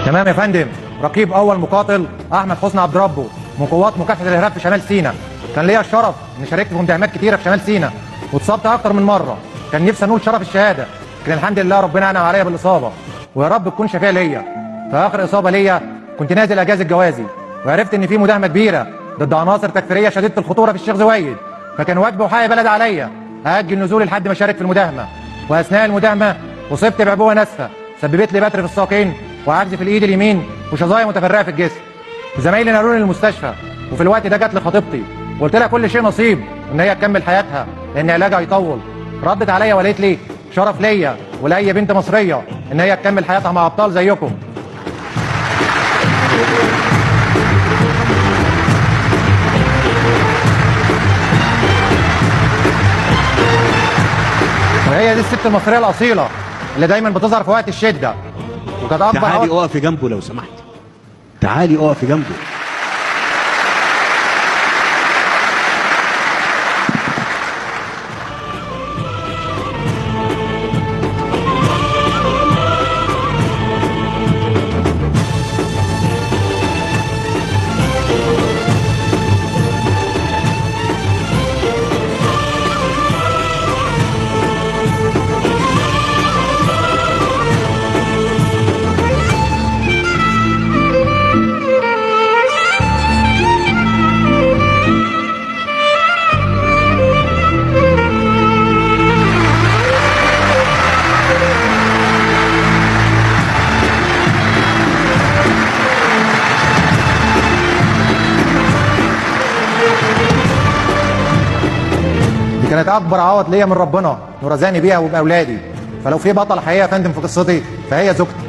تمام يا فندم. رقيب اول مقاتل احمد حسني عبد ربه من قوات مكافحه الارهاب في شمال سيناء. كان ليا الشرف اني شاركت في مداهمات كتيره في شمال سيناء واتصبت اكتر من مره. كان نفسي انول شرف الشهاده، لكن الحمد لله ربنا انعم عليا بالاصابه، ويا رب تكون شفيع ليا. في اخر اصابه ليا كنت نازل اجازه جوازي، وعرفت ان في مداهمه كبيره ضد عناصر تكفيريه شديده الخطوره في الشيخ زويد، فكان واجبي وحق بلد عليا ااجل نزولي لحد ما اشارك في المداهمه. واثناء المداهمه اصبت بعبوه ناسفه سببت لي بتر في الساقين وعجز في الايد اليمين وشظايا متفرقه في الجسم. زمايلي نقلوني للمستشفى، وفي الوقت ده جات لي خطيبتي وقلت لها كل شيء نصيب ان هي تكمل حياتها لان علاجها هيطول. ردت عليا وقالت لي شرف ليا ولاي بنت مصريه ان هي تكمل حياتها مع ابطال زيكم. وهي دي الست المصريه الاصيله اللي دايما بتظهر في وقت الشده، وكانت اكبر. تعالي اقفي جنبه لو سمحت، تعالي اقفي جنبه. دي كانت اكبر عوض ليا من ربنا ورزقني بيها وباولادي. فلو في بطل حقيقه يا فندم في قصتي فهي زوجتي.